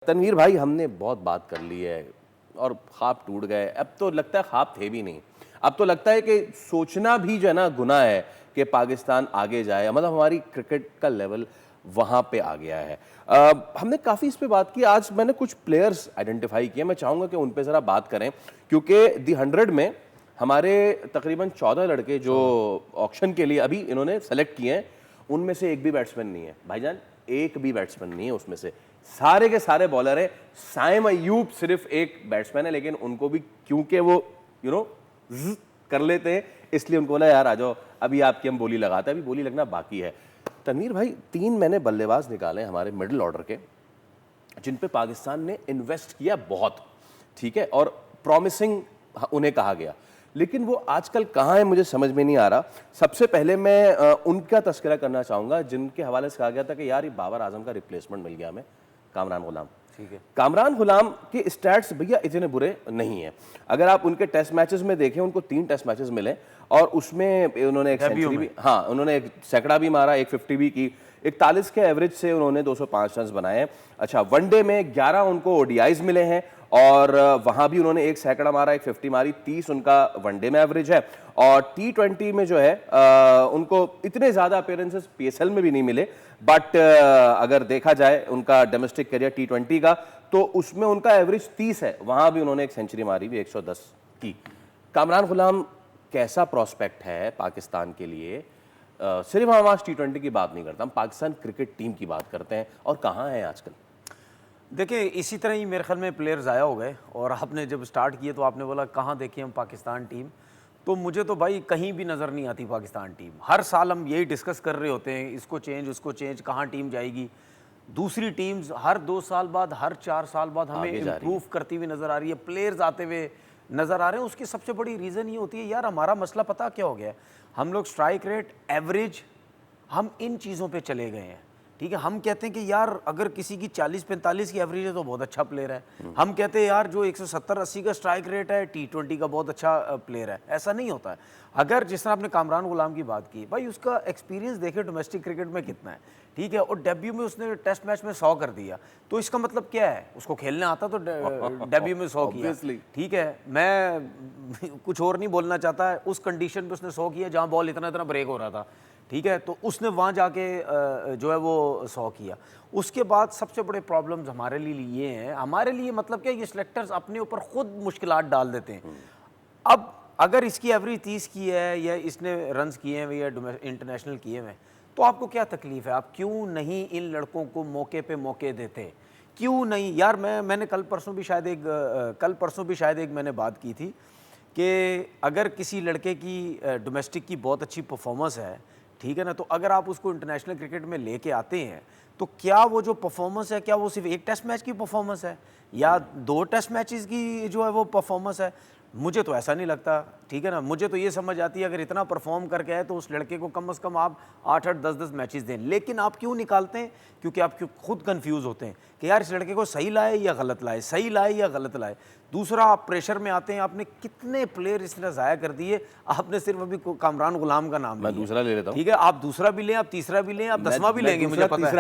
तनवीर भाई, हमने बहुत बात कर ली है और ख्वाब टूट गए। अब तो लगता है ख्वाब थे भी नहीं। अब तो लगता है कि सोचना भी जो है ना गुनाह है कि पाकिस्तान आगे जाए। मतलब हमारी क्रिकेट का लेवल वहाँ पे आ गया है। हमने काफ़ी इस पे बात की। आज मैंने कुछ प्लेयर्स आइडेंटिफाई किए, मैं चाहूँगा कि उन पे ज़रा बात करें, क्योंकि दी 100 में हमारे तकरीबन 14 लड़के जो ऑक्शन के लिए अभी इन्होंने सेलेक्ट किए हैं, उनमें से एक भी बैट्समैन नहीं है भाईजान। एक भी बैट्समैन नहीं है उसमें से, सारे के सारे बॉलर हैं। साइम अय्यूब सिर्फ एक बैट्समैन है, लेकिन उनको भी क्योंकि वो कर लेते हैं, इसलिए उनको बोला यार आ जाओ, अभी आपकी हम बोली लगाते हैं। अभी बोली लगना बाकी है। तनवीर भाई, 3 मैंने बल्लेबाज निकाले हमारे मिडिल ऑर्डर के, जिन पे पाकिस्तान ने इन्वेस्ट किया बहुत, ठीक है, और प्रॉमिसिंग उन्हें कहा गया, लेकिन वो आजकल कहाँ है मुझे समझ में नहीं आ रहा। सबसे पहले मैं उनका तस्करा करना चाहूँगा जिनके हवाले से कहा गया था कि यार ये बाबर आजम का रिप्लेसमेंट मिल गया हमें, कामरान गुलाम। ठीक है, कामरान गुलाम के स्टैट्स भैया इतने बुरे नहीं है। अगर आप उनके टेस्ट मैचेस में देखें, उनको 3 टेस्ट मैचेस मिले और उसमें उन्होंने एक सेंचुरी भी, हाँ उन्होंने एक सैकड़ा भी मारा, एक 50 भी की, 41 के एवरेज से उन्होंने 205 रन बनाए। अच्छा, वनडे में 11 उनको ओडीआईज मिले हैं और वहां भी उन्होंने एक सैकड़ा मारा, एक 50 मारी, 30 उनका वनडे में एवरेज है। और T20 में जो है उनको इतने ज़्यादा अपीयरेंसेस पीएसएल में भी नहीं मिले, बट अगर देखा जाए उनका डोमेस्टिक करियर T20 का, तो उसमें उनका एवरेज 30 है, वहां भी उन्होंने एक सेंचुरी मारी भी 110 की। कामरान गुलाम कैसा प्रोस्पेक्ट है पाकिस्तान के लिए? सिर्फ हम आज T20 की बात नहीं करते, हम पाकिस्तान क्रिकेट टीम की बात करते हैं, और कहाँ है आजकल? देखिए, इसी तरह ही मेरे ख्याल में प्लेयर्स आया हो गए, और आपने जब स्टार्ट किए तो आपने बोला कहाँ देखिए हम पाकिस्तान टीम, तो मुझे तो भाई कहीं भी नज़र नहीं आती पाकिस्तान टीम। हर साल हम यही डिस्कस कर रहे होते हैं, इसको चेंज उसको चेंज, कहाँ टीम जाएगी। दूसरी टीम्स हर 2 साल बाद, हर 4 साल बाद हमें इम्प्रूव करती हुई नज़र आ रही है, प्लेयर्स आते हुए नज़र आ रहे हैं। उसकी सबसे बड़ी रीज़न ये होती है यार, हमारा मसला पता क्या हो गया है, हम लोग स्ट्राइक रेट, एवरेज, हम इन चीज़ों पे चले गए हैं। ठीक है, हम कहते हैं कि यार अगर किसी की 40-45 की एवरेज है तो बहुत अच्छा प्लेयर है। हम कहते हैं यार जो 170-80 का स्ट्राइक रेट है, T20 का बहुत अच्छा प्लेयर है। ऐसा नहीं होता है। अगर जिस तरह आपने कामरान गुलाम की बात की, भाई उसका एक्सपीरियंस देखे डोमेस्टिक क्रिकेट में कितना है, ठीक है, और डेब्यू में उसने टेस्ट मैच में 100 कर दिया, तो इसका मतलब क्या है, उसको खेलने आता तो डेब्यू में 100 किया, ठीक है। मैं कुछ और नहीं बोलना चाहता, उस कंडीशन पे उसने 100 किया जहाँ बॉल इतना इतना ब्रेक हो रहा था, ठीक है, तो उसने वहाँ जाके जो है वो 100 किया। उसके बाद सबसे बड़े प्रॉब्लम्स हमारे लिए ये हैं, हमारे लिए मतलब क्या, ये सिलेक्टर्स अपने ऊपर खुद मुश्किलात डाल देते हैं। अब अगर इसकी एवरेज 30 की है, या इसने रन्स किए हैं या इंटरनेशनल किए हैं, तो आपको क्या तकलीफ है? आप क्यों नहीं इन लड़कों को मौके पे मौके देते? क्यों नहीं यार? मैंने कल परसों भी शायद एक मैंने बात की थी कि अगर किसी लड़के की डोमेस्टिक की बहुत अच्छी परफॉर्मेंस है, ठीक है ना, तो अगर आप उसको इंटरनेशनल क्रिकेट में लेके आते हैं, तो क्या वो जो परफॉर्मेंस है, क्या वो सिर्फ एक टेस्ट मैच की परफॉर्मेंस है या 2 टेस्ट मैचेस की जो है वो परफॉर्मेंस है? मुझे तो ऐसा नहीं लगता, ठीक है ना। मुझे तो ये समझ आती है अगर इतना परफॉर्म करके आए तो उस लड़के को कम से कम आप 8-8, 10-10 मैचेस दें। लेकिन आप क्यों निकालते हैं? क्योंकि आप खुद कंफ्यूज होते हैं कि यार इस लड़के को सही लाए या गलत लाए, सही लाए या गलत लाए। दूसरा, आप प्रेशर में आते हैं, आपने कितने प्लेयर इस तरह ज़ाया कर दिए। आपने सिर्फ अभी कामरान गुलाम का नाम, मैं दूसरा ले लेता हूँ, ठीक है, आप दूसरा भी लें, आप तीसरा भी लें, आप 10वां भी लेंगे, मुझे पता है।